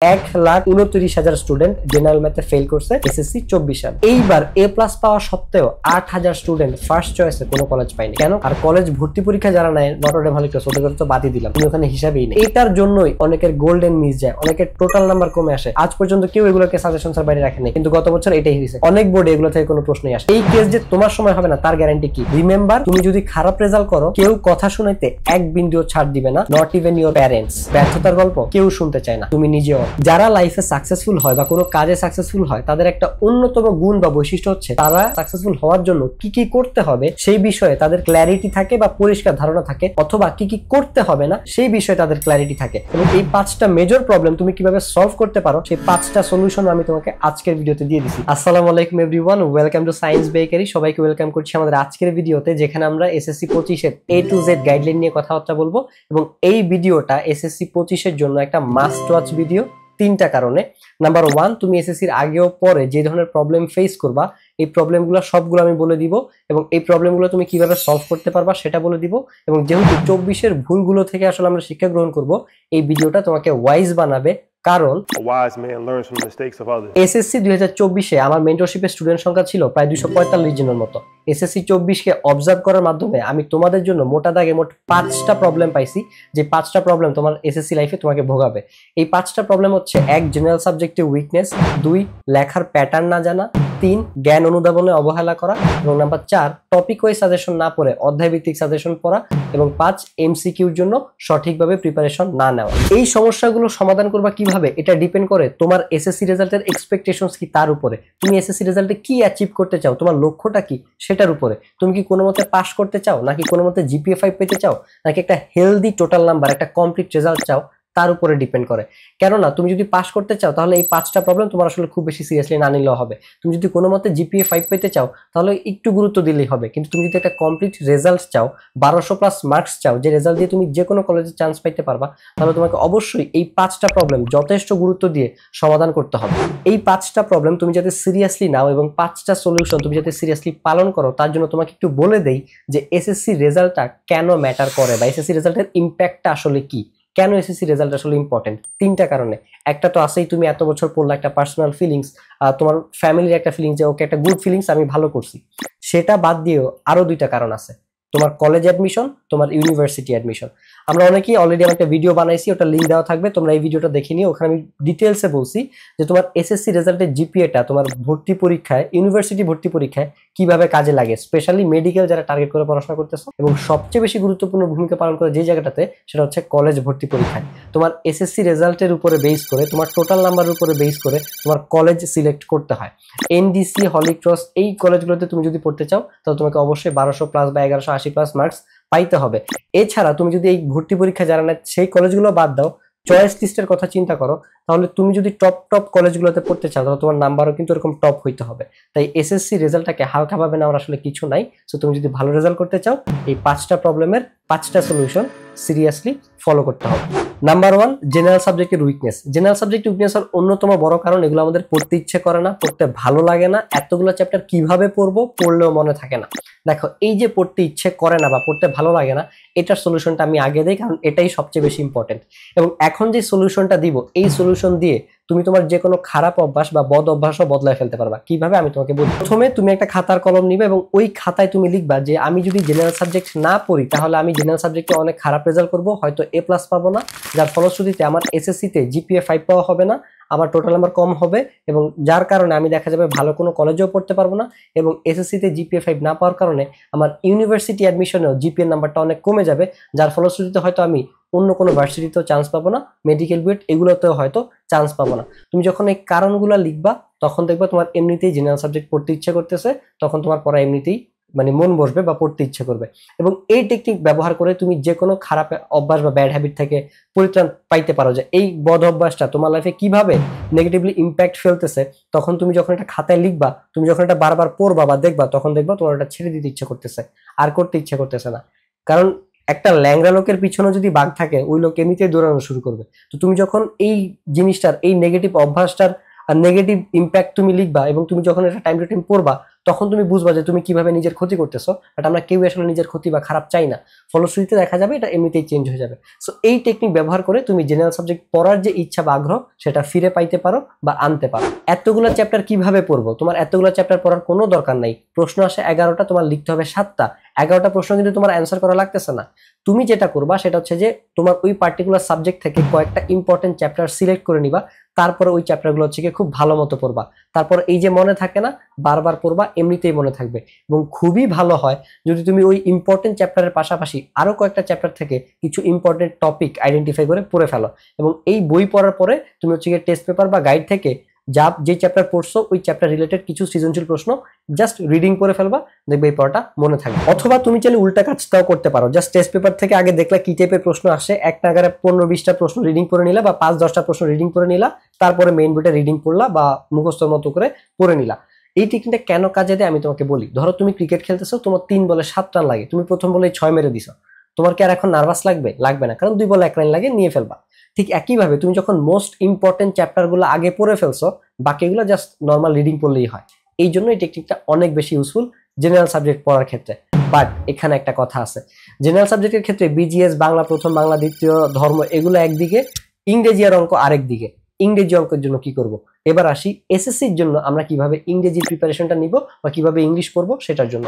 1,29,000 student general ম্যাথে fail করছে SSC 24 সাল। এইবার A+ পাওয়া সত্ত্বেও 8,000 স্টুডেন্ট ফার্স্ট চয়েসে কোনো কলেজ পায়নি। কেন? আর কলেজ ভর্তি পরীক্ষা যারা নেয় নটরডেম ভালো ক্লাস ওদের তো বাদই দিলাম, তুমি ওখানে হিসাবেই নেই। এটার জন্যই অনেকের গোল্ডেন মিস যায়, অনেকের টোটাল নাম্বার কমে আসে। আজ পর্যন্ত কেউ এগুলোকে সাজেশনসের বাইরে রাখেনি, কিন্তু গত বছর এটাই হয়েছে। অনেক বোর্ডে এগুলো থেকে কোনো প্রশ্নই আসে। এই কেস যে তোমার সময় হবে না তার গ্যারান্টি কি? রিমেম্বার, তুমি যদি খারাপ রেজাল্ট করো কেউ কথা শুনাইতে এক বিন্দুও ছাড় দিবে না, নট ইভেন ইওর প্যারেন্টস। ব্যর্থতার গল্প কেউ শুনতে চায় না, তুমি নিজেও। যারা লাইফে সাকসেসফুল হয় বা কোনো কাজে সাকসেসফুল হয় তাদের একটা অন্যতম গুণ বা বৈশিষ্ট্য হচ্ছে তারা সাকসেসফুল হওয়ার জন্য কি কি করতে হবে সেই বিষয়ে তাদের ক্ল্যারিটি থাকে বা পরিষ্কার ধারণা থাকে, অথবা কি কি করতে হবে না সেই বিষয়ে তাদের ক্ল্যারিটি থাকে। এবং এই 5টা মেজর প্রবলেম তুমি কিভাবে সলভ করতে পারো সেই 5টা সলিউশন আমি তোমাকে আজকের ভিডিওতে দিয়ে দিছি। আসসালামু আলাইকুম everyone, welcome to science bakery. সবাইকে ওয়েলকাম করছি আমাদের আজকের ভিডিওতে, যেখানে আমরা এসএসসি 25 এর A to Z গাইডলাইন নিয়ে কথাবার্তা বলবো। এবং এই ভিডিওটা এসএসসি 25 এর জন্য একটা মাস্ট ওয়াচ ভিডিও 3টা কারণে। নাম্বার 1, তুমি এসএসসির আগেও পরে যে ধরনের প্রবলেম ফেস করবা এই প্রবলেমগুলো সবগুলো আমি বলে দিব, এবং এই প্রবলেমগুলো তুমি কিভাবে সলভ করতে পারবা সেটা বলে দিব। এবং যেহেতু 24 এর ভুলগুলো থেকে আসলে আমরা শিক্ষা গ্রহণ করব, এই ভিডিওটা তোমাকে ওয়াইজ বানাবে। কারণ এসএসসি 2024 এ আমার মেন্টরশিপের স্টুডেন্ট সংখ্যা ছিল প্রায় 245 জনের মতো। এসএসসি 24 কে অবজার্ভ করার মাধ্যমে আমি তোমাদের জন্য মোটা দাগে মোট 5টা প্রবলেম পাইছি, যে 5টা প্রবলেম তোমার এসএসসি লাইফে তোমাকে ভোগাবে। এই 5টা প্রবলেম হচ্ছে: 1, জেনারেল সাবজেক্টে উইকনেস; 2, লেখার প্যাটার্ন না জানা; 3, জ্ঞান অনুধাবনে অবহেলা করা; এবং নাম্বার 4, টপিক ওয়াইজ সাজেশন না পড়ে অধ্যায় ভিত্তিক সাজেশন পড়া; এবং 5, এমসিকিউর জন্য সঠিকভাবে প্রিপারেশন না নেওয়া। এই সমস্যাগুলো সমাধান করবা কিভাবে এটা ডিপেন্ড করে তোমার এসএসসি রেজাল্টের এক্সপেকটেশনস কি তার উপরে। তুমি এসএসসি রেজাল্টে কি অ্যাচিভ করতে চাও, তোমার লক্ষ্যটা কি সেটার উপরে। তুমি কি কোনো মতে পাস করতে চাও, নাকি কোনো মতে জিপিএ 5 পেতে চাও, নাকি একটা হেলদি টোটাল নাম্বার, একটা কমপ্লিট রেজাল্ট চাও, তার উপরে ডিপেন্ড করে। কেননা তুমি যদি পাস করতে চাও তাহলে এই 5টা প্রবলেম তোমার আসলে খুব বেশি সিরিয়াসলি না নিলেও হবে। তুমি যদি কোনো মতে জিপিএ 5 পেতে চাও তাহলে একটু গুরুত্ব দিলেই হবে। কিন্তু তুমি যদি একটা কমপ্লিট রেজাল্ট চাও, 1200+ মার্কস চাও, যে রেজাল্ট দিয়ে তুমি যে কোনো কলেজে চান্স পাইতে পারবা, তাহলে তোমাকে অবশ্যই এই 5টা প্রবলেম যথেষ্ট গুরুত্ব দিয়ে সমাধান করতে হবে। এই 5টা প্রবলেম তুমি যাতে সিরিয়াসলি নাও এবং 5টা সলিউশন তুমি যাতে সিরিয়াসলি পালন করো, তার জন্য তোমাকে একটু বলে দেই যে এসএসসি রেজাল্টটা কেন ম্যাটার করে বা এসএসসি রেজাল্টের ইম্প্যাক্টটা আসলে কি। কেন এসএসসি রেজাল্ট আসলে ইম্পর্টেন্ট? 3টা কারণে। একটা তো আছেই, তুমি এত বছর পড়লে একটা পার্সোনাল ফিলিংস, তোমার ফ্যামিলির একটা ফিলিংস যে ওকে একটা গুড ফিলিংস, আমি ভালো করছি। সেটা বাদ দিয়েও আরো 2টা কারণ আছে: তোমার কলেজ অ্যাডমিশন, তোমার ইউনিভার্সিটি অ্যাডমিশন। আমরা অনেকেই অলরেডি একটা ভিডিও বানাইছি, ওটা লিংক দেওয়া থাকবে, তোমরা এই ভিডিওটা দেখে নিও। ওখানে আমি ডিটেলসে বলছি যে তোমার এসএসসি রেজাল্টের জিপিএটা তোমার ভর্তি পরীক্ষায়, ইউনিভার্সিটি ভর্তি পরীক্ষায় কিভাবে কাজে লাগে, স্পেশালি মেডিকেল যারা টার্গেট করে পড়াশোনা করতেছো। এবং সবচেয়ে বেশি গুরুত্বপূর্ণ ভূমিকা পালন করে যে জায়গাটাতে, সেটা হচ্ছে কলেজ ভর্তি পরীক্ষায়। তোমার এসএসসি রেজাল্টের উপরে বেস করে, তোমার টোটাল নাম্বারের উপরে বেস করে তোমার কলেজ সিলেক্ট করতে হয়। এনডিসি, হলি ক্রস এই কলেজগুলোতে তুমি যদি পড়তে চাও তাহলে তোমাকে অবশ্যই 1200+ বা 1180+ মার্কস পাইতে হবে। এছাড়া তুমি যদি এই ভর্তি পরীক্ষা যারা নেয় সেই কলেজগুলো বাদ দাও, চয়েস লিস্টের কথা চিন্তা করো, তাহলে তুমি যদি টপ কলেজগুলোতে পড়তে চাও তাহলে তোমার নাম্বারও কিন্তু এরকম টপ হইতে হবে। তাই এসএসসি রেজাল্টটাকে হালকাভাবে নেওয়ার আসলে কিছু নাই। সো তুমি যদি ভালো রেজাল্ট করতে চাও এই 5টা প্রবলেমের 5টা সলিউশন সিরিয়াসলি ফলো করতে হবে। নাম্বার 1, জেনারেল সাবজেক্টের উইকনেস। জেনারেল সাবজেক্টের উইকনেসের অন্যতম বড় কারণ এগুলো আমাদের পড়তে ইচ্ছে করে না, পড়তে ভালো লাগে না। এতগুলো চ্যাপ্টার কিভাবে পড়বো, পড়লেও মনে থাকে না। দেখো, এই যে পড়তে ইচ্ছে করে না বা পড়তে ভালো লাগে না, এটার সলিউশনটা আমি আগে দেই, কারণ এটাই সবচেয়ে বেশি ইম্পর্টেন্ট। এবং এখন যে সলিউশনটা দিব, এই সলিউশন দিয়ে তুমি তোমার যে কোনো খারাপ অভ্যাস বা বদ অভ্যাসও বদলায় ফেলতে পারবা। কিভাবে আমি তোমাকে বলি। প্রথমে তুমি একটা খাতার কলম নিবে এবং ওই খাতায় তুমি লিখবা যে আমি যদি জেনারেল সাবজেক্ট না পড়ি তাহলে আমি জেনারেল সাবজেক্টে অনেক খারাপ রেজাল্ট করবো, হয়তো A+ পাবো না, যার ফলশ্রুতিতে আমার এসএসসিতে জিপিএ 5 পাওয়া হবে না, আমার টোটাল নাম্বার কম হবে, এবং যার কারণে আমি দেখা যাবে ভালো কোনো কলেজেও পড়তে পারবো না। এবং এসএসসিতে জিপিএ 5 না পাওয়ার কারণে আমার ইউনিভার্সিটি অ্যাডমিশনেও জিপিএর নাম্বারটা অনেক কমে যাবে, যার ফলশ্রুতিতে হয়তো আমি অন্য কোনো ভার্সিটিতেও চান্স পাবো না, মেডিকেল বুয়েট এগুলোতেও হয়তো চান্স পাবো না। তুমি যখন এই কারণগুলো লিখবা তখন দেখবা তোমার এমনিতেই জেনারেল সাবজেক্ট পড়তে ইচ্ছে করতেছে, তখন তোমার পড়া এমনিতেই মন বসবে বা পড়তে ইচ্ছে করবে। এবং এই টেকনিক ব্যবহার করে তুমি যে কোনো খারাপ অভ্যাস বা ব্যাড হ্যাবিট থেকে পরিত্রাণ পাইতে পারো, যে এই বদ অভ্যাসটা তোমার লাইফে কিভাবে নেগেটিভলি ইম্প্যাক্ট ফেলতেছে। তখন তুমি যখন একটা খাতায় লিখবা, তুমি যখন এটা বারবার পড়বা বা দেখবা, তখন দেখবা তোমার এটা ছেড়ে দিতে ইচ্ছে করতেছে, আর করতে ইচ্ছে করতেছে না। কারণ একটা ল্যাংড়া লোকের পিছনে যদি বাঘ থাকে, ওই লোক এমনিতেই দৌড়ানো শুরু করবে। তো তুমি যখন এই জিনিসটার, এই নেগেটিভ অভ্যাসটার আর নেগেটিভ ইম্প্যাক্ট তুমি লিখবা এবং তুমি যখন এটা টাইম টু টাইম পড়বা, তখন তুমি বুঝবা যে তুমি কিভাবে নিজের ক্ষতি করতেছো। বাট আমরা কেউ আসলে নিজের ক্ষতি বা খারাপ চাই না, ফলশ্রুতিতে দেখা যাবে এটা এমনিতেই চেঞ্জ হয়ে যাবে। সো এই টেকনিক ব্যবহার করে তুমি জেনারেল সাবজেক্ট পড়ার যে ইচ্ছা বা আগ্রহ সেটা ফিরে পাইতে পারো বা আনতে পারো। এতগুলো চ্যাপ্টার কিভাবে পড়বো? তোমার এতগুলো চ্যাপ্টার পড়ার কোনো দরকার নাই। প্রশ্ন আসে 11টা, তোমার লিখতে হবে 7টা। 11টা প্রশ্ন কিন্তু তোমার অ্যান্সার করা লাগতেছে না। তুমি যেটা করবা সেটা হচ্ছে যে তোমার ওই পার্টিকুলার সাবজেক্ট থেকে কয়েকটা ইম্পর্টেন্ট চ্যাপ্টার সিলেক্ট করে নিবা, তারপরে ওই চ্যাপ্টারগুলো হচ্ছে খুব ভালো মতো পড়বা। তারপর এই যে মনে থাকে না, বারবার পড়বা, এমনিতেই মনে থাকবে। এবং খুবই ভালো হয় যদি তুমি ওই ইম্পর্টেন্ট চ্যাপ্টারের পাশাপাশি আরো কয়েকটা চ্যাপ্টার থেকে কিছু ইম্পর্টেন্ট টপিক আইডেন্টিফাই করে পড়ে ফেলো। এবং এই বই পড়ার পরে তুমি হচ্ছে টেস্ট পেপার বা গাইড থেকে যে চ্যাপ্টার পড়ছো ওই চ্যাপ্টার রিলেটেড কিছু সৃজনশীল প্রশ্ন জাস্ট রিডিং করে ফেলবা, দেখবে এই পড়াটা মনে থাকবে। অথবা তুমি চাইলে উল্টা কাজটাও করতে পারো, জাস্ট টেস্ট পেপার থেকে আগে দেখলা কি টাইপের প্রশ্ন আসে, এক নাগারে 15-20টা প্রশ্ন রিডিং করে নিলা বা 5-10টা প্রশ্ন রিডিং করে নিলা, তারপরে মেইন বইটা রিডিং পড়লা বা মুখস্থর মতো করে পড়ে নিলা। এই টেকনিকটা কেন কাজে দেয় আমি তোমাকে বলি। ধরো তুমি ক্রিকেট খেলতেছো, তোমার 3 বলে 7 রান লাগে, তুমি প্রথম বলে 6 মেরে দিছো, তোমার কি আর এখন নার্ভাস লাগবে? লাগবে না, কারণ 2 বলে 1 রান লাগে, নিয়ে ফেলবা। ঠিক একইভাবে তুমি যখন মোস্ট ইম্পর্টেন্ট চ্যাপ্টারগুলো আগে পড়ে ফেলছো, বাকিগুলো জাস্ট নর্মাল রিডিং পড়লেই হয়। এই জন্য এই টেকনিকটা অনেক বেশি ইউজফুল জেনারেল সাবজেক্ট পড়ার ক্ষেত্রে। বাট এখানে একটা কথা আছে, জেনারেল সাবজেক্টের ক্ষেত্রে বিজিএস, বাংলা প্রথম, বাংলা দ্বিতীয়, ধর্ম, এগুলো একদিকে, ইংরেজি আর অঙ্ক আরেক দিকে। ইংরেজি অঙ্কের জন্য কি করব? এবার আসি এসএসসির জন্য আমরা কিভাবে ইংরেজি প্রিপারেশনটা নিব বা কিভাবে ইংলিশ পড়বো সেটার জন্য।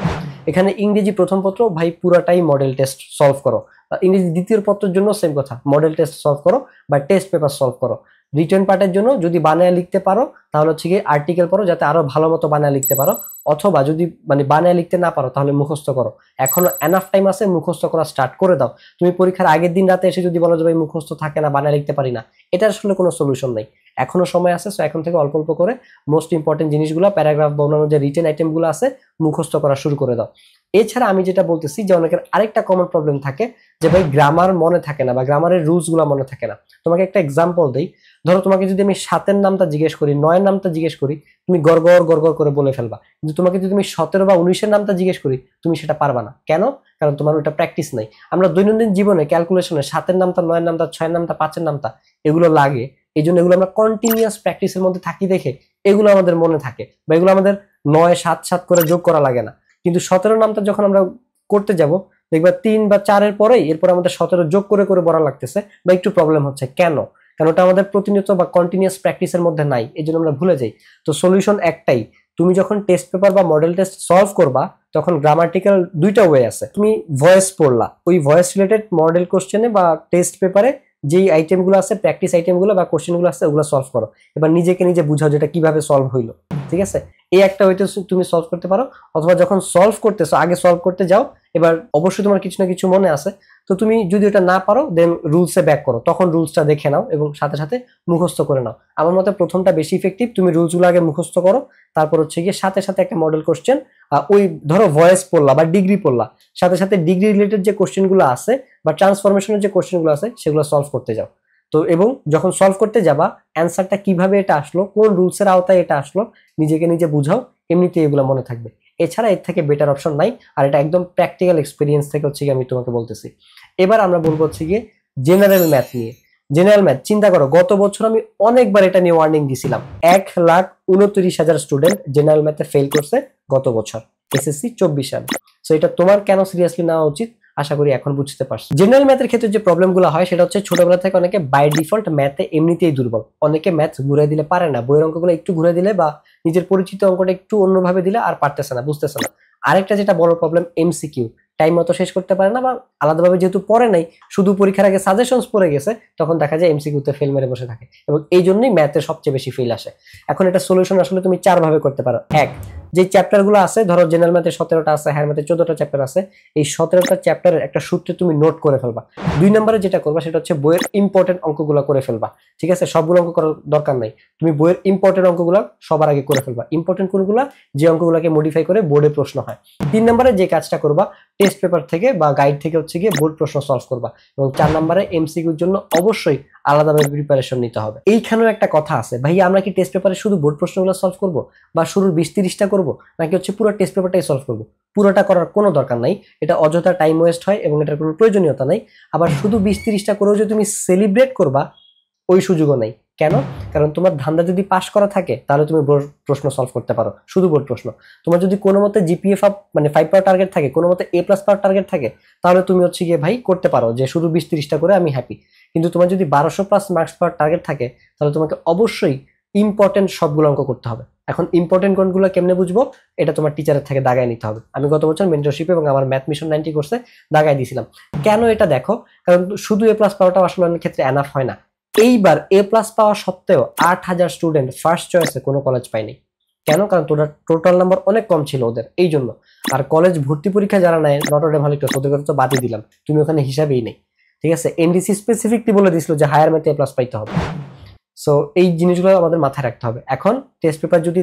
এখানে ইংরেজি প্রথম পত্র ভাই পুরাটাই মডেল টেস্ট সলভ করো। ইংরেজি দ্বিতীয় পত্রের জন্য সেম কথা, মডেল টেস্ট সলভ করো বা টেস্ট পেপার সলভ করো। রিটেন পার্টের জন্য যদি বানায় লিখতে পারো তাহলে হচ্ছে গিয়ে আর্টিকেল পড়ো, যাতে আরো ভালো মতো বানায় লিখতে পারো। অথবা যদি বানায় লিখতে না পারো তাহলে মুখস্থ করো। এখনো এনাফ টাইম আছে, মুখস্থ করা স্টার্ট করে দাও। তুমি পরীক্ষার আগের দিন রাতে এসে যদি বলো যে ভাই মুখস্থ থাকে না, বানায় লিখতে পারি না, এটা আসলে কোনো সলিউশন নেই। এখনো সময় আছে, সো এখন থেকে অল্প অল্প করে মোস্ট ইম্পর্টেন্ট জিনিসগুলো, প্যারাগ্রাফ বা অন্যান্য যে রিটেন আইটেমগুলো আছে, মুখস্থ করা শুরু করে দাও। এছাড়া আমি যেটা বলতেছি যে অনেকের আরেকটা কমন প্রবলেম থাকে যে ভাই গ্রামার মনে থাকে না বা গ্রামারের রুলস গুলো মনে থাকে না। তোমাকে একটা এক্সাম্পল দেই, ধরো তোমাকে যদি আমি 7-এর নামটা জিজ্ঞেস করি, 9-এর নামটা জিজ্ঞেস করি, তুমি গড়গড় গড়গড় করে বলে ফেলবা। কিন্তু তোমাকে যদি আমি 17 বা 19-এর নামটা জিজ্ঞেস করি, তুমি সেটা পারবা না। কেন? কারণ তোমার ওটা প্র্যাকটিস নাই। আমরা দৈনন্দিন জীবনে ক্যালকুলেশনে 7-এর নামটা, 9-এর নামটা, 6-এর নামটা, 5-এর নামটা এগুলো লাগে। এই জন্য এগুলো আমরা কন্টিনিউয়াস প্র্যাকটিসের মধ্যে থাকি দেখে এগুলো আমাদের মনে থাকে, বা এগুলো আমাদের 9-7-7 করে যোগ করা লাগে না। কিন্তু 17 নামটা যখন আমরা করতে যাব, দেখবা 3 বা 4-এর পরেই এরপর আমাদের 17 যোগ করে করে বলা লাগতেছে বা একটু প্রবলেম হচ্ছে। কেন? কারণ ওটা আমাদের প্রতিনিয়ত বা কন্টিনিউয়াস প্র্যাকটিসের মধ্যে নাই, এই জন্য আমরা ভুলে যাই। তো সলিউশন একটাই, তুমি যখন টেস্ট পেপার বা মডেল টেস্ট সলভ করবা তখন গ্রামাটিক্যাল 2টা ওয়ে আছে। তুমি ভয়েস পড়লা, ওই ভয়েস রিলেটেড মডেল কোশ্চেনে বা টেস্ট পেপারে যেই আইটেমগুলো আছে, প্র্যাকটিস আইটেমগুলো বা কোশ্চেনগুলো আছে, ওগুলো সলভ করো। এবার নিজেকে নিজে বুঝাও যেটা কিভাবে সলভ হইলো। ঠিক আছে, এই একটা ওয়েতে তুমি সলভ করতে পারো। অথবা যখন সলভ করতেছো আগে সলভ করতে যাও, এবার অবশ্যই তোমার কিছু না কিছু মনে আছে, তো তুমি যদি ওটা না পারো দেন রুলসে ব্যাক করো, তখন রুলসটা দেখে নাও এবং সাথে সাথে মুখস্থ করে নাও। আমার মতে প্রথমটা বেশি ইফেক্টিভ। তুমি রুলসগুলো আগে মুখস্থ করো, তারপর হচ্ছে গিয়ে সাথে সাথে একটা মডেল কোশ্চেন, ওই ধরো ভয়েস পড়লা বা ডিগ্রি পড়লা, সাথে সাথে ডিগ্রি রিলেটেড যে কোশ্চেনগুলো আছে বা ট্রান্সফরমেশনের যে কোশ্চেনগুলো আছে সেগুলো সলভ করতে যাও। তো এবং যখন সলভ করতে যাবা, অ্যান্সারটা কিভাবে এটা আসলো, কোন রুলসের আওতায় এটা আসলো, নিজেকে নিজে বুঝাও, এমনিতেই এগুলো মনে থাকবে। এছাড়া এর থেকে বেটার অপশন নাই। আর এটা একদম প্র্যাকটিক্যাল এক্সপিরিয়েন্স থেকে হচ্ছে গিয়ে আমি তোমাকে বলতেছি। এবার আমরা বলবো হচ্ছে গিয়ে জেনারেল ম্যাথ নিয়ে। জেনারেল ম্যাথ চিন্তা করো, গত বছর আমি অনেকবার এটা নিয়ে ওয়ার্নিং দিছিলাম। 1,29,000 স্টুডেন্ট জেনারেল ম্যাথে ফেল করছে গত বছর, এসএসসি 24 সালে। সো এটা তোমার কেন সিরিয়াসলি নেওয়া উচিত আশা করি এখন বুঝতে পারছো। জেনারেল ম্যাথের ক্ষেত্রে যে প্রবলেমগুলো হয় সেটা হচ্ছে ছোটবেলা থেকে অনেকে বাই ডিফল্ট ম্যাথে এমনিতেই দুর্বল। অনেকে ম্যাথ ঘুরে দিলে পারে না, বইয়ের অঙ্কগুলো একটু ঘুরে দিলে বা নিজের পরিচিত অঙ্কটা একটু অন্যভাবে দিলে আর পারতেছে না, বুঝতেছে না। আরেকটা যেটা বড় প্রবলেম, এমসিকিউ টাইম মতো শেষ করতে পারে না, বা আলাদাভাবে যেহেতু পড়ে নাই, শুধু পরীক্ষার আগে সাজেশনস পড়ে গেছে, তখন দেখা যায় এমসিকিউতে ফেল মেরে বসে থাকে এবং এই জন্যই ম্যাথে সবচেয়ে বেশি ফেল আসে। এখন এটা সলিউশন আসলে তুমি 4 ভাবে করতে পারো। এক, যে চ্যাপ্টারগুলো আছে, ধরো জেনারেল ম্যাথে 17টা আছে, হায়ার ম্যাথে 14টা চ্যাপ্টার আছে, এই 17টা চ্যাপ্টারের একটা সূত্রে তুমি নোট করে ফেলবা। 2 নম্বরে যেটা করবা সেটা হচ্ছে বইয়ের ইম্পর্টেন্ট অঙ্কগুলো করে ফেলবা। ঠিক আছে, সবগুলো অঙ্ক করার দরকার নাই, তুমি বইয়ের ইম্পর্টেন্ট অঙ্কগুলো সবার আগে করে ফেলবা। ইম্পর্টেন্ট কোনগুলো? যে অঙ্কগুলোকে মডিফাই করে বোর্ডে প্রশ্ন হয়। 3 নম্বরে যে কাজটা করবা, টেস্ট পেপার থেকে বা গাইড থেকে হচ্ছে গিয়ে বোর্ড প্রশ্ন সলভ করবা। এবং 4 নম্বরে এমসিকিউর জন্য অবশ্যই আলাদাভাবে প্রিপারেশন নিতে হবে। এইখানেও একটা কথা আছে, ভাই আমরা কি টেস্ট পেপারে শুধু বোর্ড প্রশ্নগুলো সলভ করব বা শুরুর 20-30টা করব, নাকি হচ্ছে পুরো টেস্ট পেপারটাই সলভ করব? পুরোটা করার কোনো দরকার নাই, এটা অযথা টাইম ওয়েস্ট হয় এবং এটার কোনো প্রয়োজনীয়তা নাই। আবার শুধু 20-30টা করেও যে তুমি সেলিব্রেট করবা, ওই সুযোগও নাই। কেন? কারণ তোমার ধান্দা যদি পাস করা থাকে তাহলে তুমি বোর্ড প্রশ্ন সলভ করতে পারো, শুধু বোর্ড প্রশ্ন। তোমার যদি কোনো মতে জিপিএ মানে 5 পাওয়ার টার্গেট থাকে, কোনো মতে A+ পাওয়ার টার্গেট থাকে, তাহলে তুমি হচ্ছে গিয়ে ভাই করতে পারো যে শুধু 20-30টা করে আমি হ্যাপি। কিন্তু তোমার যদি 1200+ মার্কস পাওয়ার টার্গেট থাকে তাহলে তোমাকে অবশ্যই ইম্পর্টেন্ট সবগুলো অঙ্ক করতে হবে। এখন ইম্পর্টেন্ট কোনগুলো কেমনে বুঝবো, এটা তোমার টিচারের থেকে দাগায় নিতে হবে। আমি গত বছর মেন্টরশিপ এবং আমার ম্যাথ মিশন 90 কোর্সে দাগায় দিয়েছিলাম। কেন এটা দেখো, কারণ শুধু A+ পাওয়াটা আসলে অনেক ক্ষেত্রে এনাফ হয় না। এইবার A+ পাওয়া সত্ত্বেও 8000 স্টুডেন্ট ফার্স্ট চয়েসে কোনো কলেজ পায়নি। কেন? কারণ টোটাল নাম্বার অনেক কম ছিল ওদের, এই জন্য। আর কলেজ ভর্তি পরীক্ষা যারা নেয় নটরডেম হলিক্রস, ওদের কথা তো বাদই দিলাম, তুমি ওখানে হিসাবেই নেই। ঠিক আছে, এনডিসি স্পেসিফিকলি বলে দিয়েছিল যে হায়ার ম্যাথে A+ পাইতে হবে। সো এই জিনিসগুলো আমাদের মাথায় রাখতে হবে। এখন টেস্ট পেপার যদি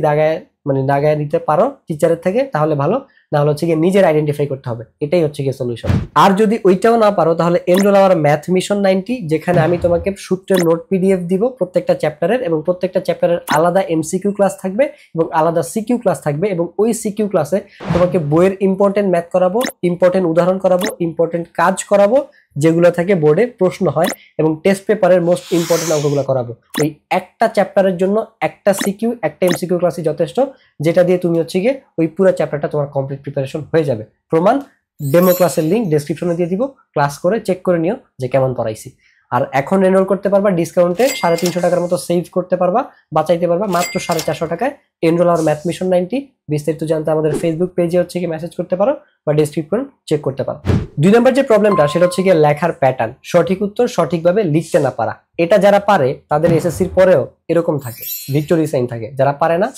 দাগায় নিতে পারো টিচারের থেকে তাহলে ভালো, না হলে হচ্ছে গিয়ে নিজের আইডেন্টিফাই করতে হবে, এটাই হচ্ছে গিয়ে সলিউশন। আর যদি ওইটাও না পারো তাহলে এনরোল আওয়ার ম্যাথ মিশন 90, যেখানে আমি তোমাকে সূত্রের নোট পিডিএফ দিব প্রত্যেকটা চ্যাপ্টারের, এবং প্রত্যেকটা চ্যাপ্টারের আলাদা এমসিকিউ ক্লাস থাকবে এবং আলাদা সিকিউ ক্লাস থাকবে, এবং ওই সিকিউ ক্লাসে তোমাকে বইয়ের ইম্পর্টেন্ট ম্যাথ করাবো, ইম্পর্টেন্ট উদাহরণ করাবো, ইম্পর্টেন্ট কাজ করাবো যেগুলো থেকে বোর্ডে প্রশ্ন হয়, এবং টেস্ট পেপারের মোস্ট ইম্পর্টেন্ট অঙ্কগুলো করাবো। ওই একটা চ্যাপ্টারের জন্য একটা সিকিউ, একটা এমসিকিউ ক্লাসই যথেষ্ট, যেটা দিয়ে তুমি হচ্ছে গিয়ে ওই পুরো চ্যাপ্টারটা তোমার কমপ্লিট প্রিপারেশন হয়ে যাবে। প্রমাণ ডেমো ক্লাসের লিঙ্ক ডেসক্রিপশনে দিয়ে দিব, ক্লাস করে চেক করে নিও যে কেমন পড়াইছি। আর এখন এনরোল করতে পারবা ডিসকাউন্টে 350 টাকার মতো সেভ করতে পারবা, বাঁচাইতে পারবা মাত্র 450 টাকায়। এনরোল আর ম্যাথ মিশন 90, বিস্তারিত জানতে আমাদের ফেসবুক পেজে হচ্ছে কি মেসেজ করতে পারো বা ডেসক্রিপশন চেক করতে পারো। 2 নম্বর যে প্রবলেমটা সেটা হচ্ছে গিয়ে লেখার প্যাটার্ন, সঠিক উত্তর সঠিকভাবে লিখতে না পারা। এটা যারা পারে তাদের এসএসসির পরেও এরকম থাকে, ভিক্টোরি সাইন থাকে, যারা পারে না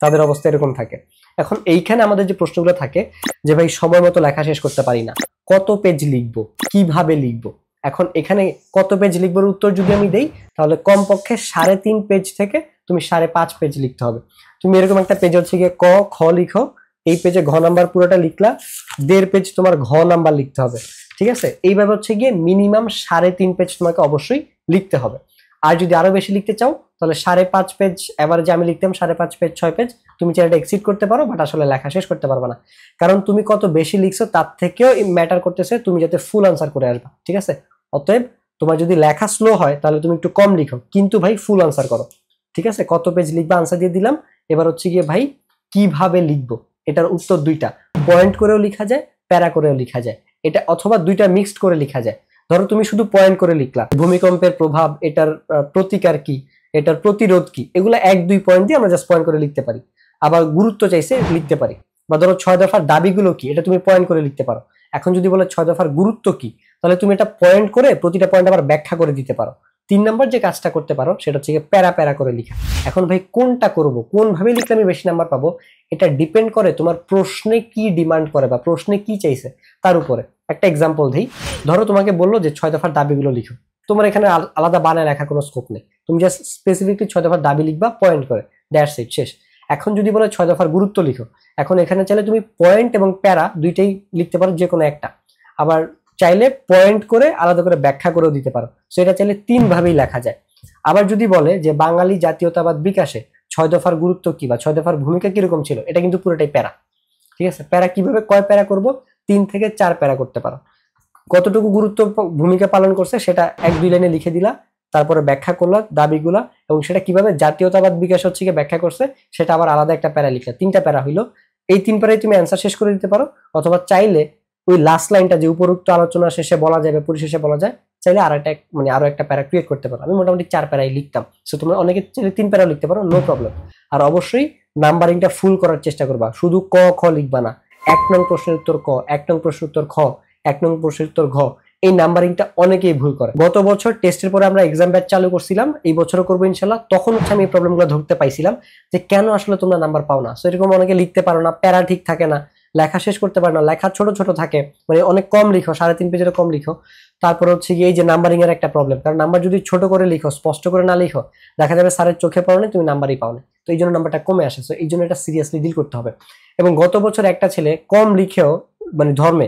তাদের অবস্থা এরকম থাকে। এখন এইখানে আমাদের যে প্রশ্নগুলো থাকে যে ভাই সময় মতো লেখা শেষ করতে পারি না, কত পেজ লিখবো, কিভাবে লিখবো। এখন এখানে কত পেজ লিখবার উত্তর যদি আমি দেই তাহলে কমপক্ষে 3.5 পেজ থেকে তুমি 5.5 পেজ লিখতে হবে। তুমি এরকম একটা পেজ হচ্ছে গিয়ে ক খ লিখো, এই পেজে ঘ নাম্বার পুরোটা লিখলা, 1.5 পেজ তোমার ঘ নাম্বার লিখতে হবে। ঠিক আছে, এইভাবে হচ্ছে গিয়ে মিনিমাম 3.5 পেজ তোমাকে অবশ্যই লিখতে হবে। আর যদি আরো বেশি লিখতে চাও তাহলে 5.5 পেজ, এভারেজে আমি লিখতাম 5.5 পেজ 6 পেজ, তুমি চাইলে এক্সিড করতে পারো, বাট আসলে লেখা শেষ করতে পারবে না। কারণ তুমি কত বেশি লিখছো তার থেকেও ম্যাটার করতেছে তুমি যাতে ফুল আনসার করে আসবা। ঠিক আছে, অতএব তোমার যদি লেখা স্লো হয় তাহলে তুমি একটু কম লিখো, কিন্তু ভাই ফুল আনসার করো। ঠিক আছে, কত পেজ লিখবা আনসার দিয়ে দিলাম। এবার হচ্ছে গিয়ে ভাই কিভাবে লিখবো, এটার উত্তর দুইটা, পয়েন্ট করেও লেখা যায়, প্যারা করেও লেখা যায়, এটা অথবা দুইটা মিক্সড করে লেখা যায়। ধরো তুমি শুধু পয়েন্ট করে লিখলা, ভূমিকম্পের প্রভাব, এটার প্রতিকার কি, এটার প্রতিরোধ কি, এগুলো 1-2 পয়েন্ট দিয়ে আমরা জাস্ট পয়েন্ট করে লিখতে পারি। আবার গুরুত্ব চাইছে লিখতে পারি। বা ধরো 6 দফার দাবিগুলো কি, এটা তুমি পয়েন্ট করে লিখতে পারো। এখন যদি বলে 6 দফার গুরুত্ব কি, তাহলে তুমি এটা পয়েন্ট করে প্রতিটা পয়েন্ট আবার ব্যাখ্যা করে দিতে পারো। 3 নম্বর যে কাজটা করতে পারো সেটা হচ্ছে প্যারা প্যারা করে লেখা। এখন ভাই কোনটা করব, কোন ভাবে লিখলে আমি বেশি নাম্বার পাবো, এটা ডিপেন্ড করে তোমার প্রশ্নে কি ডিমান্ড করে বা প্রশ্নে কি চাইছে তার উপরে। একটা এক্সাম্পল দেই, ধরো তোমাকে বললো যে 6 দফার দাবিগুলো লিখো, তোমার এখানে আলাদা বানায় লেখার কোনো স্কোপ নেই, তুমি জাস্ট স্পেসিফিকলি 6 দফার দাবি লিখবা পয়েন্ট করে, দ্যাটস ইট, শেষ। এখন যদি বলে 6 দফার গুরুত্ব লিখো, এখন এখানে চাইলে তুমি পয়েন্ট এবং প্যারা দুইটাই লিখতে পারো, যে কোনো একটা। আবার চাইলে পয়েন্ট করে আলাদা করে ব্যাখ্যা করেও দিতে পারো, সেটা চাইলে 3 ভাবেই লেখা যায়। আবার যদি বলে যে বাঙালি জাতীয়তাবাদ বিকাশে 6 দফার গুরুত্ব কি বা 6 দফার ভূমিকা কিরকম ছিল, এটা কিন্তু পুরোটাই প্যারা। ঠিক আছে, প্যারা কিভাবে, কয় প্যারা করব, 3 থেকে 4 প্যারা করতে পারো। কতটুকু গুরুত্ব ভূমিকা পালন করছে সেটা 1-2 লাইনে লিখে দিলা, তারপরে ব্যাখ্যা করলা দাবিগুলা, এবং সেটা কিভাবে জাতীয়তাবাদ বিকাশ হচ্ছে কি ব্যাখ্যা করছে সেটা আবার আলাদা একটা প্যারা লিখলা। 3টা প্যারা হইলো, এই 3 প্যারায় তুমি অ্যান্সার শেষ করে দিতে পারো। অথবা চাইলে ওই লাস্ট লাইনটা যে উপরোক্ত আলোচনা শেষে বলা যাবে, পরিশেষে বলা যায়, চাইলে আরো একটা প্যারা ক্রিয়েট করতে পারো। আমি মোটামুটি 4 প্যারাই লিখতাম, সো তোমরা অনেকে চাইলে 3 প্যারা লিখতে পারো, নো প্রবলেম। আর অবশ্যই নাম্বারিংটা ফুল করার চেষ্টা করবা, শুধু ক খ লিখবা না। 1 নং প্রশ্নের উত্তর ক, 1 নং প্রশ্নের উত্তর খ, 1 নং প্রশ্নের উত্তর ঘ, এই নাম্বারিংটা অনেকেই ভুল করে। গত বছর টেস্টের পরে আমরা এক্সাম ব্যাচ চালু করছিলাম, এই বছরও করবো ইনশাল্লাহ। তখন হচ্ছে আমি এই প্রবলেমগুলো ধরতে পাইছিলাম যে কেন আসলে তোমরা নাম্বার পাও না। সো এরকম অনেকে লিখতে পারো না, প্যারা ঠিক থাকে না, লেখা শেষ করতে পারো না, লেখা ছোট ছোট থাকে, মানে অনেক কম লিখো, 3.5 পেজের কম লিখো। তারপর হচ্ছে এই যে নাম্বারিং এর একটা প্রবলেম, কারণ নাম্বার যদি ছোট করে লিখো, স্পষ্ট করে না লিখো, দেখা যাবে স্যারের চোখে পড়ো না, তুমি নাম্বারই পাও না। তো এই জন্য নাম্বারটা কমে আসে। সো এই জন্য এটা সিরিয়াসলি ডিল করতে হবে। এবং গত বছর একটা ছেলে কম লিখেও, মানে ধর্মে,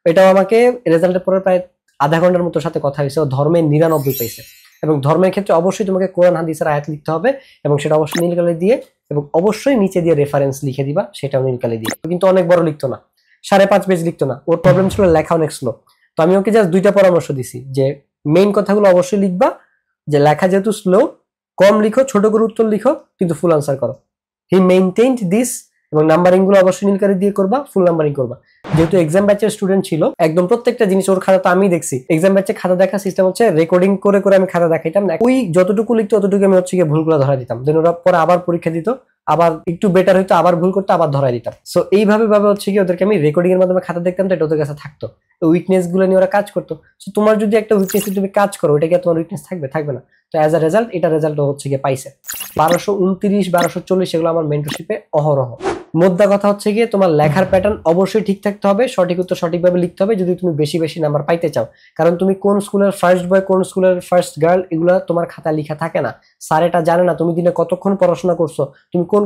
এটাও আমাকে রেজাল্টের পরে প্রায় আধা ঘন্টার মতো সাথে কথা হয়েছে, ও ধর্মে 99 পাইছে। এবং ধর্মের ক্ষেত্রে অবশ্যই তোমাকে কোরআন হাদিসের আয়াত লিখতে হবে, এবং সেটা অবশ্যই নীল কালি দিয়ে, এবং অবশ্যই নিচে দিয়ে রেফারেন্স লিখে দিবা, সেটাও নীল কালি দিয়ে। কিন্তু অনেক বড় লিখতো না, 5.5 পেজ লিখতো না, ওর প্রবলেম ছিল লেখা অনেক স্লো। তো আমি ওকে জাস্ট 2টা পরামর্শ দিছি যে মেইন কথাগুলো অবশ্যই লিখবা, যে লেখা যেহেতু স্লো, কম লিখো, ছোট করে উত্তর লিখো, কিন্তু ফুল আনসার করো। হি মেইনটেইনড দিস। এবং নাম্বারিং গুলো অবশ্যই নীলকালি দিয়ে করবা, ফুল নাম্বারিং করবা। যেহেতু এক্সাম ব্যাচের স্টুডেন্ট ছিল, একদম প্রত্যেকটা জিনিস ওর খাতা তো আমি দেখছি। এক্সাম ব্যাচে খাতা দেখা সিস্টেম হচ্ছে রেকর্ডিং করে করে আমি খাতা দেখাইতাম না, ওই যতটুকু লিখতো ততটুকু আমি হচ্ছে গিয়ে ভুলগুলো ধরা দিতাম, দেন ওরা পরে আবার পরীক্ষা দিত, আবার একটু বেটার হইতো, আবার ভুল করতে আবার ধরাই দিতাম। সো এইভাবে হচ্ছে কি ওদেরকে আমি রেকর্ডিং এর মাধ্যমে খাতা দেখতাম, তো এটা ওদের কাছে থাকতো। উইকনেস গুলো নিয়ে ওরা কাজ করতো। সো তোমার যদি একটা উইকনেস তুমি কাজ করো, এটা কি তোমার উইকনেস থাকবে? থাকবে না। তো অ্যাজ আ রেজাল্ট এটা রেজাল্ট হচ্ছে গিয়ে পাইছে 1229 1240, এগুলো আমার মেন্টরশিপে অহরহ। মোদ্দা কথা হচ্ছে গিয়ে তোমার লেখার প্যাটার্ন অবশ্যই ঠিক থাকতে হবে, সঠিক উত্তর সঠিকভাবে লিখতে হবে যদি তুমি বেশি বেশি নাম্বার পাইতে চাও। কারণ তুমি কোন স্কুলের ফার্স্ট বয়, কোন স্কুলের ফার্স্ট গার্ল, এগুলা তোমার খাতা লেখা থাকে না। স্যার এটা জানে না তুমি দিনে কতক্ষণ পড়াশোনা করছো, তুমি কোন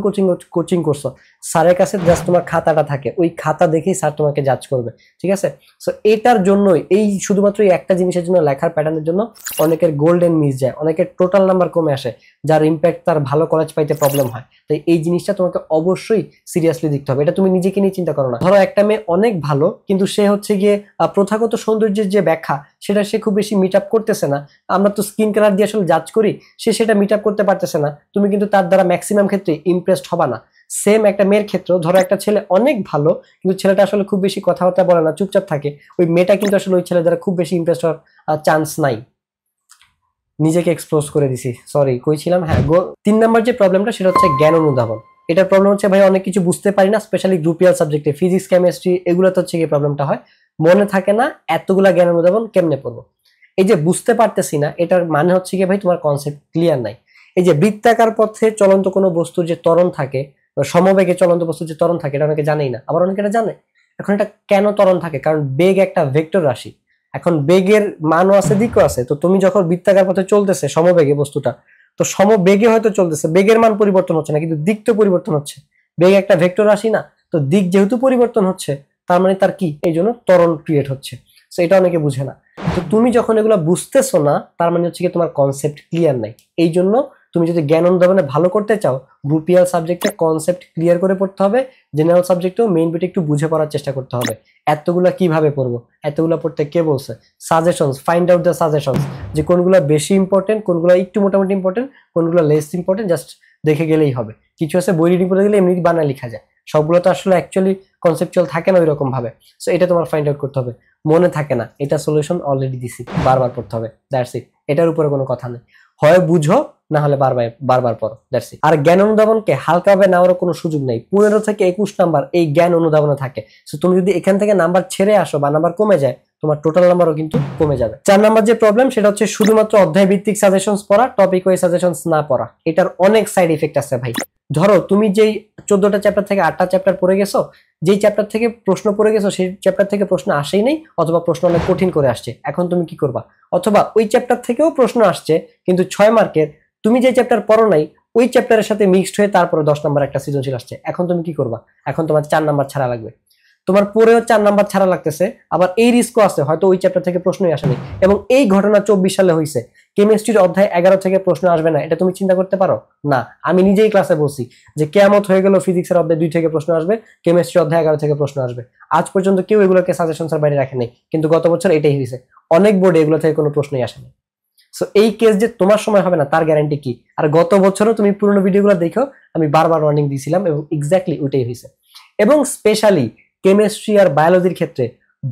কোচিং করছো। স্যারের কাছে জাস্ট তোমার খাতাটা থাকে, ওই খাতা দেখেই স্যার তোমাকে জাজ করবে, ঠিক আছে? সো এটার জন্যই, এই শুধুমাত্র এই একটা জিনিসের জন্য, লেখার প্যাটার্নের জন্য অনেকের গোল্ডেন মিস যায়, অনেকের টোটাল নাম্বার কমে আসে, যার ইম্প্যাক্ট তার ভালো কলেজ পাইতে প্রবলেম হয়। তাই এই জিনিসটা তোমাকে অবশ্যই সিরিয়াসলি দেখতে হবে। এটা তুমি নিজেকে নিয়ে চিন্তা করো না। ধরো একটা মেয়ে অনেক ভালো, কিন্তু সে হচ্ছে গিয়ে প্রথাগত সৌন্দর্যের যে ব্যাখ্যা, সেটা সে খুব বেশি মিট আপ করতেছে না। আমরা তো স্কিন কালার দিয়ে আসলে জাজ করি, সে সেটা মিট আপ করতে পারতেছে না, তুমি কিন্তু তার দ্বারা ম্যাক্সিমাম ক্ষেত্রে ইমপ্রেসড হবা না। সেম একটা মেয়ের ক্ষেত্রে, ধরো একটা ছেলে অনেক ভালো, কিন্তু ছেলেটা আসলে খুব বেশি কথাবার্তা বলে না, চুপচাপ থাকে, ওই মেয়েটা কিন্তু আসলে ওই ছেলে দ্বারা খুব বেশি ইমপ্রেসড হওয়ার চান্স নাই। নিজেকে এক্সপোজ করে দিছি, সরি, কইছিলাম। হ্যাঁ, 3 নাম্বার যে প্রবলেমটা, সেটা হচ্ছে জ্ঞান অনুধাবন। এটার প্রবলেম হচ্ছে ভাই অনেক কিছু বুঝতে পারি না, স্পেশালি গ্রুপিয়াল সাবজেক্টে, ফিজিক্স, কেমিস্ট্রি, এগুলোতে হচ্ছে কি প্রবলেমটা হয়, মনে থাকে না, এতগুলা জ্ঞান অনুধাবন কেমনে পড়বো। এই যে বুঝতে পারতেছি না, এটার মানে হচ্ছে কি ভাই তোমার কনসেপ্ট ক্লিয়ার নাই। এই যে বৃত্তাকার পথে চলন্ত কোনো বস্তুর যে ত্বরণ থাকে, সমবেগে চলন্ত বস্তুর যে ত্বরণ থাকে, এটা অনেকে জানেই না, আবার অনেকে এটা জানে। এখন এটা কেন ত্বরণ থাকে? কারণ বেগ একটা ভেক্টর রাশি। এখন বেগের মানও আছে, দিকও আছে। তো তুমি যখন বৃত্তাকার পথে চলতেছে সমবেগে বস্তুটা, তো সমবেগে হয়তো চলতেছে, বেগের মান পরিবর্তন হচ্ছে না, কিন্তু দিক তো পরিবর্তন হচ্ছে। বেগ একটা ভেক্টর রাশি না? তো দিক যেহেতু পরিবর্তন হচ্ছে, তার মানে তার কি, এই জন্য ত্বরণ ক্রিয়েট হচ্ছে। তো এটা অনেকে বুঝে না। তো তুমি যখন এগুলো বুঝতেছো না, তার মানে হচ্ছে কি তোমার কনসেপ্ট ক্লিয়ার নাই। এই জন্য তুমি যদি জ্ঞান অনুধাবনে ভালো করতে চাও, গ্রুপিয়াল সাবজেক্টে কনসেপ্ট ক্লিয়ার করে পড়তে হবে, জেনারেল সাবজেক্টেও মেইন বিট একটু বুঝে পড়ার চেষ্টা করতে হবে। এতগুলা কিভাবে পড়বো, এতগুলা পড়তে কে বলছে? Suggestions, find out the suggestions, যে কোনগুলো বেশি ইম্পর্টেন্ট, কোনগুলো একটু মোটামুটি ইম্পর্টেন্ট, কোনগুলো লেস ইম্পর্টেন্ট, জাস্ট দেখে গেলেই হবে। কিছু আছে বই রিডিং করে গেলে এমনি বানায় লেখা যায়, সবগুলো তো আসলে অ্যাকচুয়ালি কনসেপচুয়াল থাকে না ওই রকম ভাবে। সো এটা তোমার ফাইন্ড আউট করতে হবে। মনে থাকে না, এটা সলিউশন অলরেডি দিছি, বারবার পড়তে হবে, দ্যাটস ইট। এটার উপরে কোনো কথা নেই, হয় বুঝো, না হলে বারবার বারবার পড়ো, দ্যাটস ইট। আর জ্ঞান অনুধাবনকে হালকাভাবে নেওয়ার কোনো সুযোগ নেই। 15 থেকে 21 নাম্বার এই জ্ঞান অনুধাবনে থাকে। সো তুমি যদি এখান থেকে নাম্বার ছেড়ে আসো বা নাম্বার কমে যায়, তোমার টোটাল নাম্বারও কিন্তু কমে যাবে। 4 নাম্বার যে প্রবলেম, সেটা হচ্ছে শুধুমাত্র অধ্যায় ভিত্তিক সাজেশনস পড়া, টপিক ওয়াইজ সাজেশনস না পড়া। এটার অনেক সাইড ইফেক্ট আছে ভাই। ধরো তুমি যেই 14টা চ্যাপ্টার থেকে 8টা চ্যাপ্টার পড়ে গেছো, যেই চ্যাপ্টার থেকে প্রশ্ন পড়ে গেছো সেই চ্যাপ্টার থেকে প্রশ্ন আসেই নেই, অথবা প্রশ্ন অনেক কঠিন করে আসছে, এখন তুমি কি করবা? অথবা ওই চ্যাপ্টার থেকেও প্রশ্ন আসছে কিন্তু 6 মার্কের, তুমি যে চ্যাপ্টার পড়ো নাই ওই চ্যাপ্টারের সাথে মিক্সড হয়ে তারপরে 10 নাম্বার একটা সৃজনশীল আসছে, এখন তুমি কি করবা? এখন তোমার 4 নাম্বার ছাড়া লাগবে। তোমার পরেও 4 নাম্বার ছাড়া লাগতেছে, আবার এই রিস্কও আছে হয়তো ওই চ্যাপ্টার থেকে প্রশ্নই আসেনি। এবং এই ঘটনা 24 সালে হয়েছে। কেমিস্ট্রির অধ্যায় 11 থেকে প্রশ্ন আসবে না, এটা তুমি চিন্তা করতে পারো? না, আমি নিজেই ক্লাসে বলছি যে কিয়ামত হয়ে গেল, ফিজিক্সের অধ্যায় 2 থেকে প্রশ্ন আসবে, কেমিস্ট্রি অধ্যায় 11 থেকে প্রশ্ন আসবে। আজ পর্যন্ত কেউ এগুলোকে সাজেশনসের বাইরে রাখে নাই, কিন্তু গত বছর এটাই হয়েছে। অনেক বোর্ডে এগুলো থেকে কোনো প্রশ্নই আসেনি। সো এই কেস যে তোমার সময় হবে না তার গ্যারান্টি কি? আর গত বছরও তুমি পুরোনো ভিডিওগুলো দেখো, আমি বারবার ওয়ার্নিং দিয়েছিলাম এবং এক্স্যাক্টলি ওইটাই হয়েছে। এবং স্পেশালি কেমিস্ট্রি আর বায়োলজির ক্ষেত্রে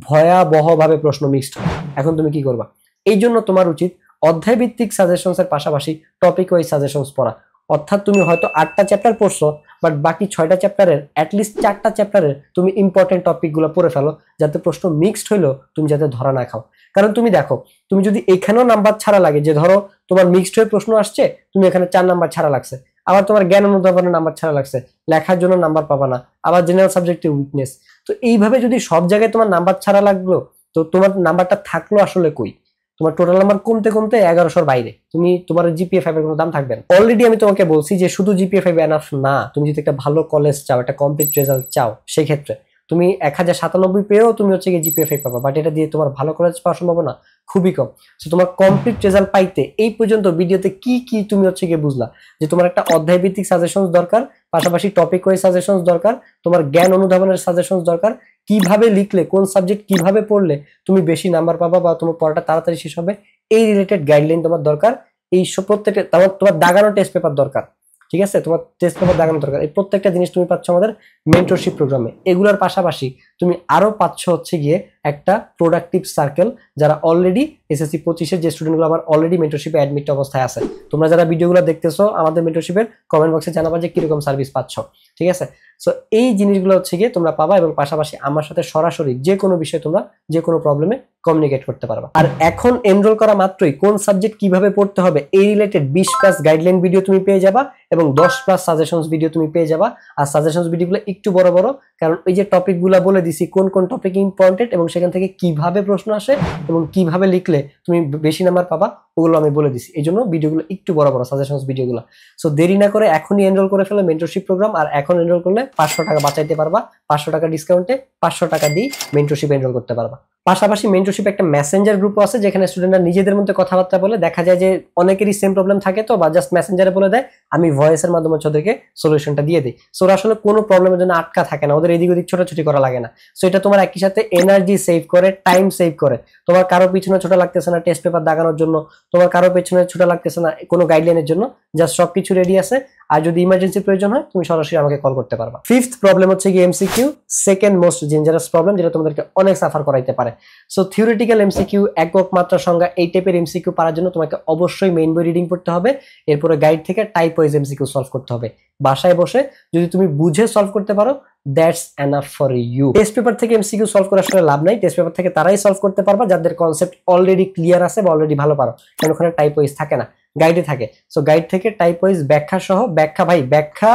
ভয়াবহভাবে প্রশ্ন মিক্সড হয়। এখন তুমি কি করবা? এই জন্য তোমার উচিত অধ্যায় ভিত্তিক সাজেশনস এর পাশাপাশি টপিক ওয়াইজ সাজেশনস পড়া। অর্থাৎ তুমি হয়তো 8টা চ্যাপ্টার পড়ছো, বাট বাকি 6টা চ্যাপ্টারের অ্যাটলিস্ট 4টা চ্যাপ্টারের তুমি ইম্পর্টেন্ট টপিকগুলো পড়ে ফেলো, যাতে প্রশ্ন মিক্সড হইলেও তুমি যাতে ধরা না খাও। কারণ তুমি দেখো, তুমি যদি এখানেও নাম্বার ছাড়া লাগে, যে ধরো তোমার মিক্সড হয়ে প্রশ্ন আসছে, তুমি এখানে 4 নাম্বার ছাড়া লাগছে, আবার তোমার জ্ঞান অনুধাবনের নাম্বার ছাড়া লাগছে, লেখার জন্য নাম্বার পাবা না, আবার জেনারেল সাবজেক্টের উইকনেস। তো এইভাবে যদি সব জায়গায় তোমার নাম্বার ছাড়া লাগলো, তো তোমার নাম্বারটা থাকলো আসলে কই? তোমার টোটাল নাম্বার কমতে কমতে 1100-র বাইরে, তুমি তোমার জিপিএ 5 এর কোনো দাম থাকবে না। অলরেডি আমি তোমাকে বলছি যে শুধু জিপিএ 5 এনাফ না, তুমি যদি একটা ভালো কলেজ চাও, একটা কমপ্লিট রেজাল্ট চাও, সেই ক্ষেত্রে তুমি 1097 পেয়েও তুমি হচ্ছে গিয়ে জিপিএ 5 পাবা, বাট এটা দিয়ে তোমার ভালো কলেজ পাওয়ার সম্ভাবনা খুবই কম। তো তোমার কমপ্লিট রেজাল্ট পাইতে এই পর্যন্ত ভিডিওতে কি কি তুমি হচ্ছে গিয়ে বুঝলা? যে তোমার একটা অধ্যায় ভিত্তিক সাজেশনস দরকার, পাশাপাশি টপিক ওয়াইজ সাজেশনস দরকার, তোমার জ্ঞান অনুধাবনের সাজেশনস দরকার, কিভাবে লিখলে, কোন সাবজেক্ট কিভাবে পড়লে তুমি বেশি নাম্বার পাবা বা তোমার পড়াটা তাড়াতাড়ি শেষ হবে, এই রিলেটেড গাইডলাইন তোমার দরকার। এই সব প্রত্যেকটা তোমার দাগানো টেস্ট পেপার দরকার, ঠিক আছে, তোমার টেস্ট পেপার দাগানো দরকার, এই প্রত্যেকটা জিনিস তুমি পাচ্ছ আমাদের মেন্টরশিপ প্রোগ্রামে। এগুলোর পাশাপাশি তুমি আরো পাচ্ছ হচ্ছে গিয়ে একটা প্রোডাক্টিভ সার্কেল, যারা অলরেডি এসএসসি 25-এর যে স্টুডেন্টগুলো আমার অলরেডি মেন্টরশিপে অ্যাডমিট অবস্থায় আছে। তোমরা যারা ভিডিওগুলো দেখতেছো আমাদের মেন্টরশিপের কমেন্ট বক্সে জানাবা যে কিরকম সার্ভিস পাচ্ছ, ঠিক আছে। সো এই জিনিসগুলো হচ্ছে গিয়ে তোমরা পাবা, এবং পাশাপাশি আমার সাথে সরাসরি যে কোনো বিষয়ে তোমরা যে কোনো প্রবলেমে কমিউনিকেট করতে পারবা। আর এখন এনরোল করা মাত্রই কোন সাবজেক্ট কিভাবে পড়তে হবে এই রিলেটেড 20+ গাইডলাইন ভিডিও তুমি পেয়ে যাবা, এবং 10+ সাজেশনস ভিডিও তুমি পেয়ে যাবা। আর সাজেশনস ভিডিওগুলো একটু বড় বড়, কারণ এই যে টপিকগুলো বলে দিছি কোন কোন টপিক ইম্পর্টেন্ট এবং সেখান থেকে কিভাবে প্রশ্ন আসে এবং কিভাবে লিখলে তুমি বেশি নাম্বার পাবা, ওগুলো আমি বলে দিছি। এই জন্য ভিডিওগুলো একটু বড় বড় সাজেশনস ভিডিওগুলো। সো দেরি না করে এখনই এনরোল করে ফেলো মেন্টরশিপ প্রোগ্রাম। আর এখন এনরোল করলে 500 টাকা বাঁচাইতে পারবা, 500 টাকা ডিসকাউন্টে 500 টাকা দিয়ে মেন্টরশিপ এনরোল করতে পারবা। পাশাপাশি মেন্টরশিপ একটা মেসেঞ্জার গ্রুপ আছে, যেখানে স্টুডেন্টরা নিজেদের মধ্যে কথাবার্তা বলে। দেখা যায় যে অনেকেরই সেম প্রবলেম থাকে, তো বা জাস্ট মেসেঞ্জারে বলে দেয়, আমি ভয়েসের মাধ্যমে ওদেরকে সলিউশনটা দিয়ে দিই। সো ওরা আসলে কোনো প্রবলেমের জন্য আটকা থাকে না, ওদের এদিক ওদিক ছোটাছুটি করা লাগে না। সো এটা তোমার একই সাথে এনার্জি সেভ করে, টাইম সেভ করে। তোমার কারো পিছনে ছোটা লাগতেছে না টেস্ট পেপার দাগানোর জন্য, তোমার কারো পেছনে ছোটা লাগতেছে না কোনো গাইডলাইনের জন্য, জাস্ট সবকিছু রেডি আছে। আর যদি ইমার্জেন্সি প্রয়োজন হয় তুমি সরাসরি আমাকে কল করতে পারবা। ফিফথ প্রবলেম হচ্ছে কি MCQ, second most dangerous problem, যেটা তোমাদেরকে অনেক সাফার করাইতে পারে। সো থিওরিটিক্যাল এমসিকিউ, একক মাত্রা সংজ্ঞা, এই টাইপের এমসিকিউ পারার জন্য তোমাকে অবশ্যই মেইন বই রিডিং পড়তে হবে। এরপরে গাইড থেকে টাইপ ওয়াইজ এমসিকিউ সলভ করতে হবে। বাসায় বসে যদি তুমি বুঝে সলভ করতে পারো, that's enough for you. Test paper থেকে এমসিকিউ সলভ করে আসলে লাভ নাই। টেস্ট পেপার থেকে তারাই সলভ করতে পারবা যাদের কনসেপ্ট অলরেডি ক্লিয়ার আছে বা অলরেডি ভালো পারো, কারণ ওখানে টাইপ ওয়াইজ থাকে না, গাইডে থাকে। সো গাইড থেকে টাইপ ওয়াইজ ব্যাখ্যা সহ, ব্যাখ্যা ভাই ব্যাখ্যা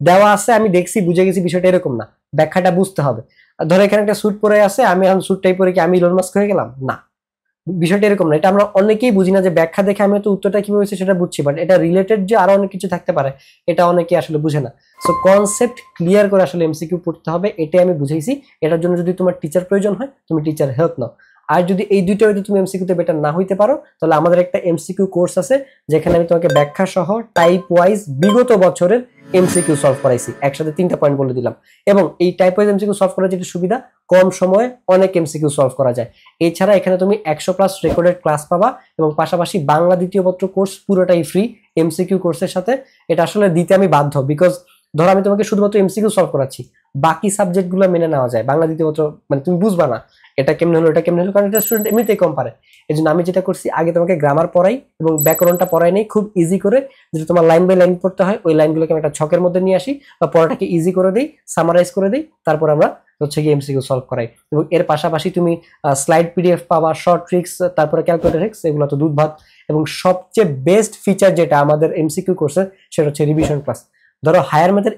দেওয়া আছে, আমি দেখছি বুঝে গেছি, বিষয়টা এরকম না, ব্যাখ্যাটা বুঝতে হবে। ধরো এখানে একটা স্যুট পরে আছে, আমি এখন স্যুটটাই পরে কি আমি ইলন মাস্ক হয়ে গেলাম? না, বিষয়টা এরকম না। এটা আমরা অনেকেই বুঝি না যে ব্যাখ্যা দেখে আমি তো উত্তরটা কিভাবে হয়েছে সেটা বুঝছি, বাট এটা রিলেটেড যে আরো অনেক কিছু থাকতে পারে এটা অনেকেই আসলে বুঝে না। সো কনসেপ্ট ক্লিয়ার করে আসলে এমসিকিউ পড়তে হবে, এটাই আমি বুঝাইছি। এটার জন্য যদি তোমার টিচার প্রয়োজন হয় তুমি টিচার হেল্প নাও। আর যদি এই দুইটা যদি তুমি এমসিকিউতে বেটার না হইতে পারো, তাহলে আমাদের একটা এমসিকিউ কোর্স আছে, যেখানে আমি তোমাকে ব্যাখ্যা সহ টাইপ ওয়াইজ বিগত বছরের এমসিকিউ সলভ করাইছি, একসাথে 3টা পয়েন্ট বলে দিলাম। এবং এই টাইপ ওয়াইজ এমসিকিউ সলভ করার যেটা সুবিধা, কম সময়ে অনেক এমসিকিউ সলভ করা যায়। এছাড়া এখানে তুমি 100+ রেকর্ডেড ক্লাস পাবা, এবং পাশাপাশি বাংলা দ্বিতীয় পত্র কোর্স পুরোটাই ফ্রি এমসিকিউ কোর্সের সাথে। এটা আসলে দিতে আমি বাধ্য, বিকজ ধরো আমি তোমাকে শুধুমাত্র এমসিকিউ সলভ করাচ্ছি, বাকি সাবজেক্টগুলো মেনে নেওয়া যায়, বাংলা দ্বিতীয় পত্র মানে তুমি বুঝবা না এটা কেমনে হলো এটা কেমনে হলো, কারণ এটা স্টুডেন্ট এমনিতেই কম পারে। এই জন্য আমি যেটা করছি, আগে তোমাকে গ্রামার পড়াই এবং ব্যাকরণটা পড়াই নেই খুব ইজি করে, যেটা তোমার লাইন বাই লাইন পড়তে হয়, ওই লাইনগুলোকে আমি একটা ছকের মধ্যে নিয়ে আসি বা পড়াটাকে ইজি করে দিই, সামারাইজ করে দিই, তারপর আমরা হচ্ছে গিয়ে এমসিকিউ সলভ করাই। এবং এর পাশাপাশি তুমি স্লাইড পিডিএফ পাবা, শর্ট ট্রিক্স, তারপরে ক্যালকুলেটর ট্রিক্স, এগুলো তো দুধ ভাত। এবং সবচেয়ে বেস্ট ফিচার যেটা আমাদের এমসিকিউ কোর্সের, সেটা হচ্ছে রিভিশন ক্লাস। ধরো হায়ার ম্যাথের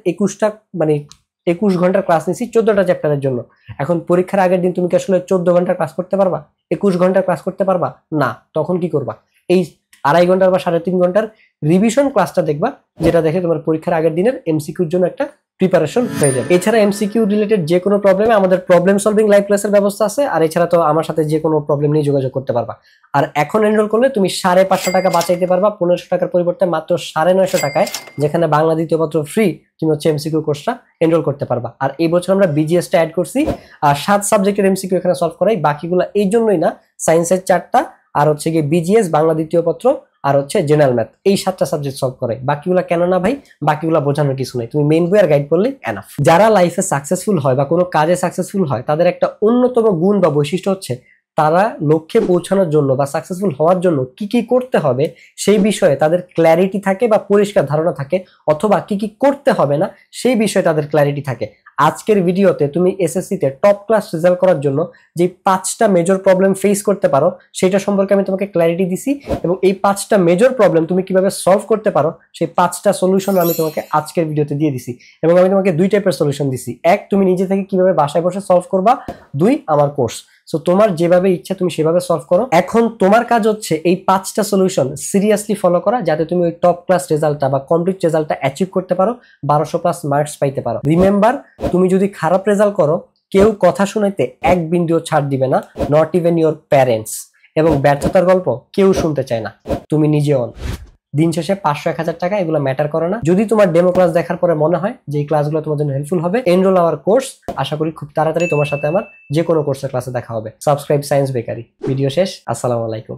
21 ঘন্টার ক্লাস নিছি 14টা চ্যাপ্টারের জন্য। এখন পরীক্ষার আগের দিন তুমি কি আসলে 14 ঘন্টার ক্লাস করতে পারবা? 21 ঘন্টার ক্লাস করতে পারবা না? তখন কি করবা? এই 2.5 ঘন্টার বা 3.5 ঘন্টার রিভিশন ক্লাসটা দেখবা, যেটা দেখে তোমার পরীক্ষার আগের দিনের এমসিকিউর জন্য একটা প্রিপারেশন হয়ে যাবে। এছাড়া এমসিকিউ রিলেটেড যে কোনো প্রবলেমে আমাদের প্রবলেম সলভিং লাইভ ক্লাসের ব্যবস্থা আছে। আর এছাড়া তো আমার সাথে যে কোনো প্রবলেম নিয়ে যোগাযোগ করতে পারবা। আর এখন এনরোল করলে তুমি 550 টাকা বাঁচাইতে পারবা 1500 টাকার পরিবর্তে মাত্র 950 টাকায়, যেখানে বাংলা দ্বিতীয় পত্র ফ্রি, তুমি হচ্ছে এমসিকিউ কোর্সটা এনরোল করতে পারবা। আর এই বছর আমরা বিজিএসটা অ্যাড করছি, আর 7 সাবজেক্টের এমসিকিউ এখানে সলভ করাই। বাকিগুলো এই জন্যই না, সায়েন্সের 4টা, আর হচ্ছে গিয়ে বিজিএস, বাংলা দ্বিতীয় পত্র, আর হচ্ছে জেনারেল ম্যাথ, এই 7টা সাবজেক্ট সলভ করে। বাকিগুলা কেন না ভাই? বাকিগুলা বোঝানোর কিছু নেই, তুমি মেইন বই আর গাইড করলে এনাফ। যারা লাইফে সাকসেসফুল হয় বা কোনো কাজে সাকসেসফুল হয়, তাদের একটা অন্যতম গুণ বা বৈশিষ্ট্য হচ্ছে তারা লক্ষ্যে পৌঁছানোর জন্য বা সাকসেসফুল হওয়ার জন্য কি কি করতে হবে সেই বিষয়ে তাদের ক্ল্যারিটি থাকে বা পরিষ্কার ধারণা থাকে, অথবা কি কি করতে হবে না সেই বিষয়ে তাদের ক্ল্যারিটি থাকে। আজকের ভিডিওতে তুমি এসএসসিতে টপ ক্লাস রেজাল্ট করার জন্য যে 5টা মেজর প্রবলেম ফেস করতে পারো সেটা সম্পর্কে আমি তোমাকে ক্ল্যারিটি দিছি, এবং এই 5টা মেজর প্রবলেম তুমি কিভাবে সলভ করতে পারো সেই 5টা সলিউশন আমি তোমাকে আজকের ভিডিওতে দিয়ে দিছি। এবং আমি তোমাকে 2 টাইপের সলিউশন দিছি, 1 তুমি নিজে থেকে কিভাবে বাসায় বসে সলভ করবা, 2 আমার কোর্স। সো তোমার যেভাবে ইচ্ছা তুমি সেভাবে সলভ করো। এখন তোমার কাজ হচ্ছে এই 5টা সলিউশন সিরিয়াসলি ফলো করা, যাতে তুমি ওই টপ ক্লাস রেজাল্টটা বা কমপ্লিট রেজাল্টটা অ্যাচিভ করতে পারো, 1200+ মার্কস পাইতে পারো। রিমেম্বার, তুমি যদি খারাপ রেজাল্ট করো, কেউ কথা শুনাইতে 1 বিন্দুও ছাড় দিবে না, নট ইভেন ইওর প্যারেন্টস। এবং ব্যর্থতার গল্প কেউ শুনতে চায় না, তুমি নিজেও। দিন শেষে 500-1000 টাকা এগুলো ম্যাটার করে না। যদি তোমার ডেমো ক্লাস দেখার পরে মনে হয় যে এই ক্লাসগুলো তোমার জন্য হেল্পফুল হবে, এনরোল আওয়ার কোর্স। আশা করি খুব তাড়াতাড়ি তোমার সাথে আমার যে কোনো কোর্সের ক্লাসে দেখা হবে। Subscribe science bakery. ভিডিও শেষ। আসসালামু আলাইকুম।